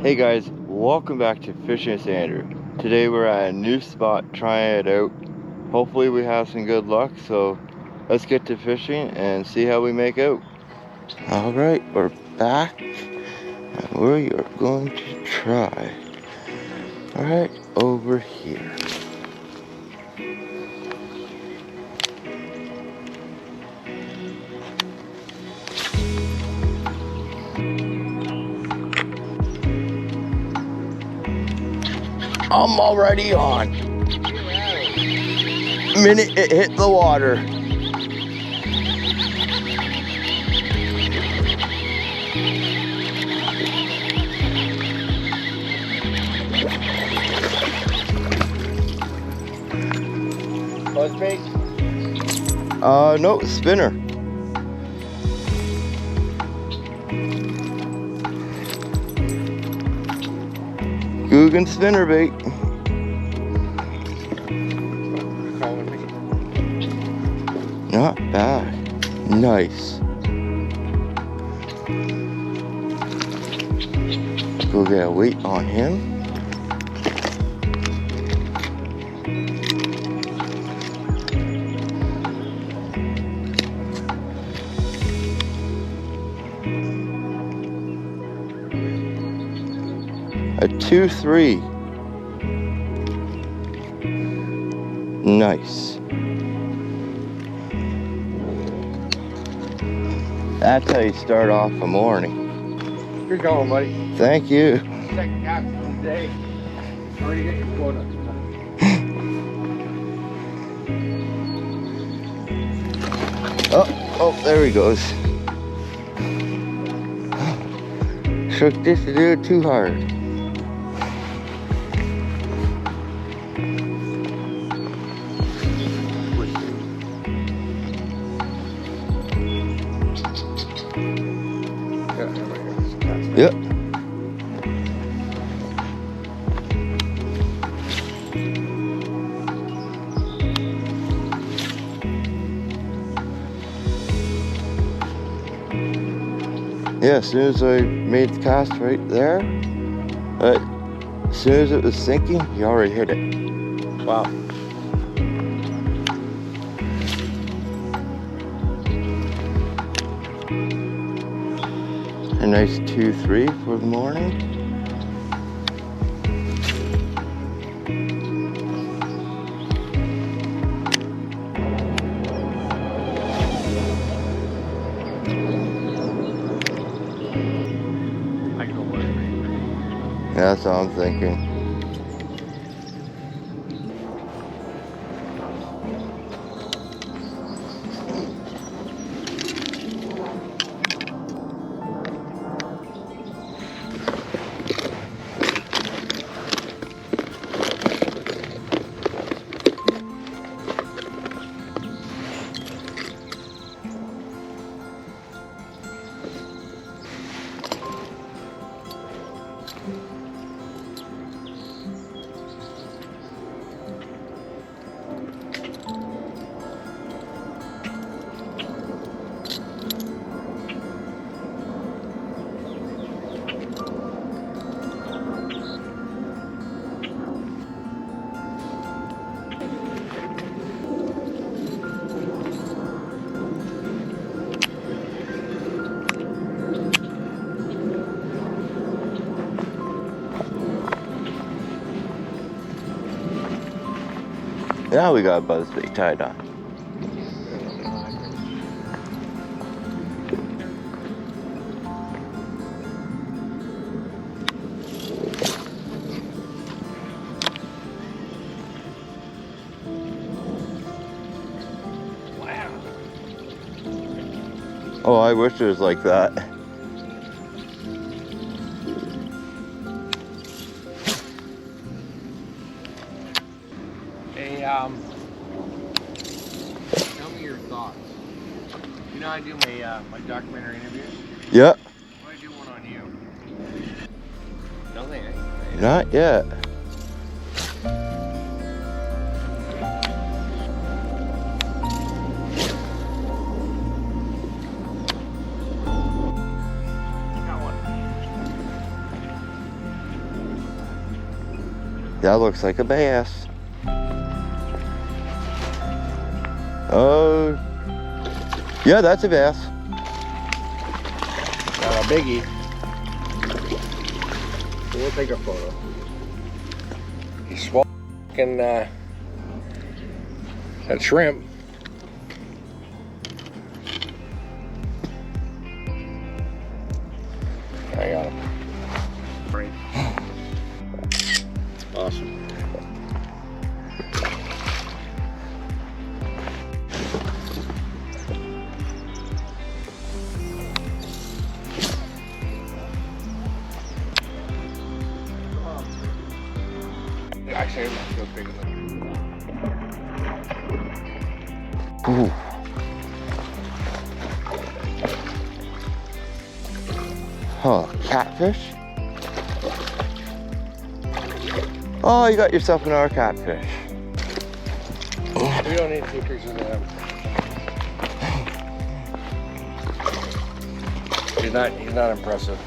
Hey guys, welcome back to Fishing with Andrew. Today we're at a new spot trying it out. Hopefully we have some good luck, so let's get to fishing and see how we make out. Alright, we're back and we are going to try right over here. I'm already on. Minute it hit the water. Buzzbait? No, spinner. Guggen spinnerbait. Not bad. Nice. Go get a weight on him. A 2-3. Nice. That's how you start off a morning. Good going, buddy. Thank you. Second cast of the day. Already got your quota. Oh, there he goes. Shook this to do it too hard. Yep. Yeah, as soon as I made the cast right there, as soon as it was sinking, he already hit it. Wow. A nice 2-3 for the morning. I can go buzzbait. Yeah, that's all I'm thinking. Now we got a buzzbait tied on. Wow. Oh, I wish it was like that. Hey, tell me your thoughts. You know I do my documentary interviews? Yep. Why do one on you? Nothing, eh? Not yet. Got one. That looks like a bass. Oh, yeah, that's a bass. Not a biggie. So we'll take a photo. He's swallowing that shrimp. I got him. Awesome. Actually, I'm not so big enough. Ooh. Huh, catfish? Oh, you got yourself another catfish. We don't need to take pictures of him. He's not impressive.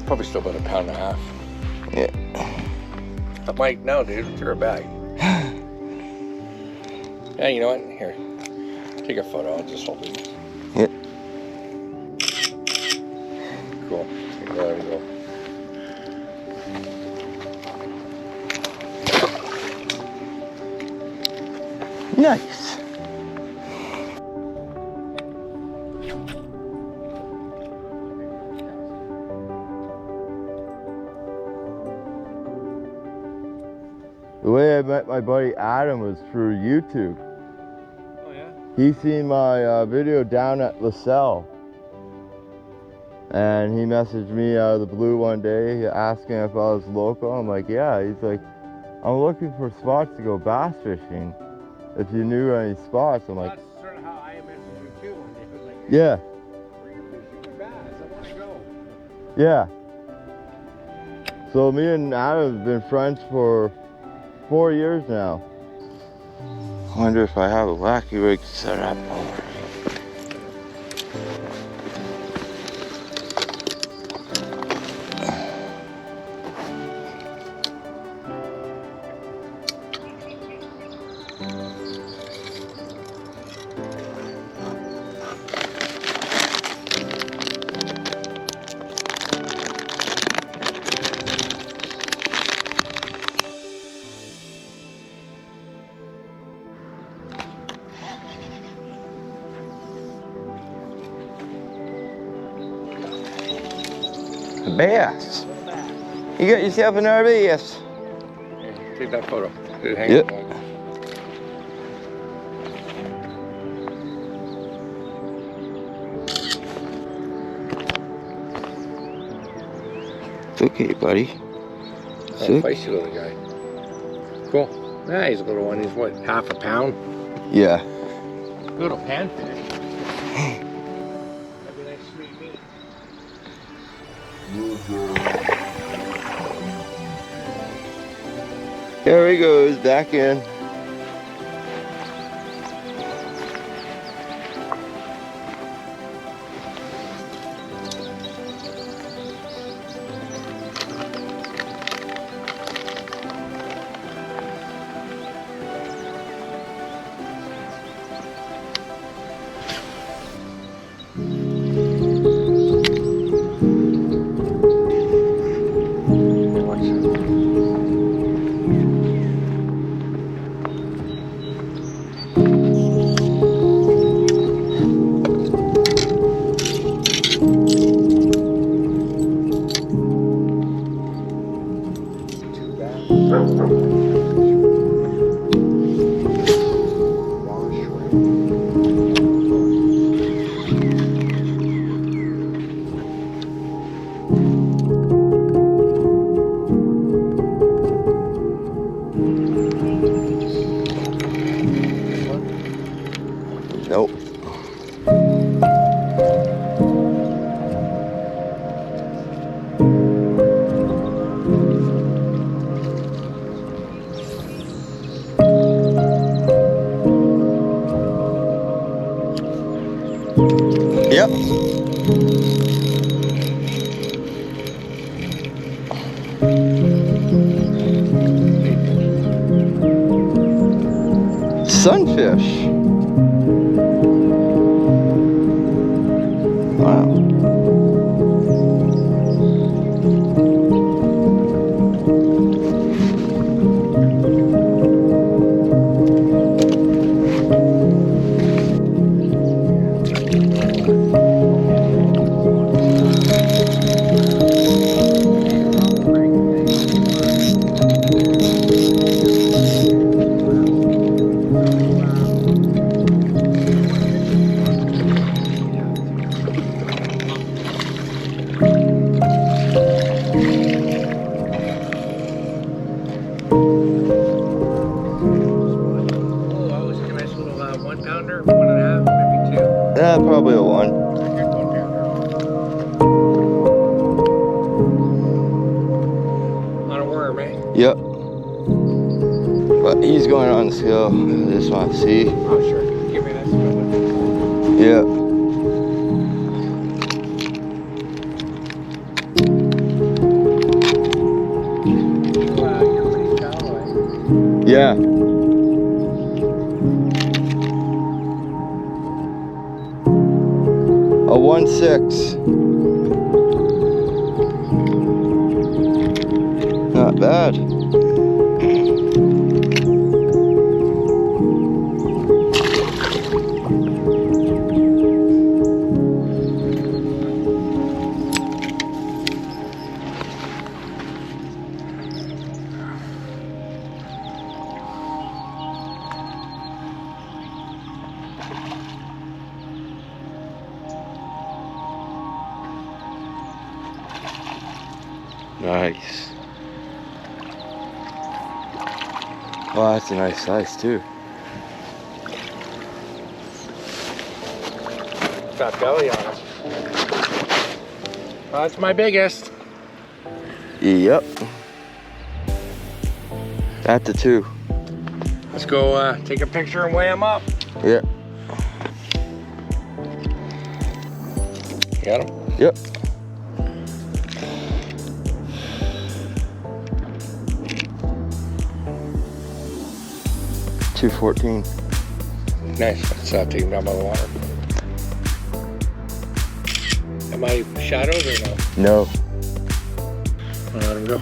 Probably still about 1.5 pounds. Yeah. But Mike, no, dude, it's your bag. Yeah, you know what? Here, take a photo. I'll just hold it. Yeah. Cool. There we go. Nice. The way I met my buddy Adam was through YouTube. Oh yeah? He seen my video down at LaSalle. And he messaged me out of the blue one day asking if I was local. I'm like, yeah. He's like, I'm looking for spots to go bass fishing. If you knew any spots. I'm like, That's sort of how I messaged you too one day. It was like, yeah, where are you fishing for bass? I want to go. yeah. So me and Adam have been friends for 4 years now. I wonder if I have a wacky rig set up already. A bass. You got yourself another bass. Here, take that photo. Hang Yep. on. It's okay, buddy. Oh, Sick. feisty little guy. Cool. Yeah, he's a little one. He's what, 1/2 pound? Yeah. Little panfish. That'd be nice sweet meat. There he goes, back in. Nope. Yep. Sunfish. Wow. Yeah, probably a 1. On a worm, eh? Yep. But he's going on the scale. I just want to see. Oh, sure. Give me this. Yeah. You're pretty shallow, eh? Yeah. A 1.6. Not bad. Nice. Oh, that's a nice size too. Got belly on it. Well, that's my biggest. Yep. That's a 2. Let's go take a picture and weigh them up. Yeah. Got them? Yep. $2.14. Nice. Let's take them down by the water. Am I shadowed or no? No. I'll let him go.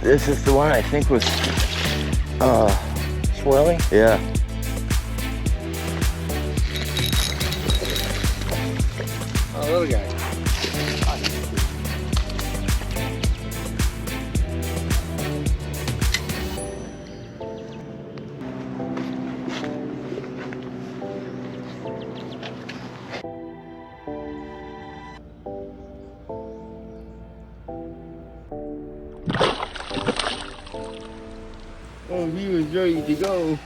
This is the one I think was Swirly? yeah. Oh, little guy. Oh, he was ready to go.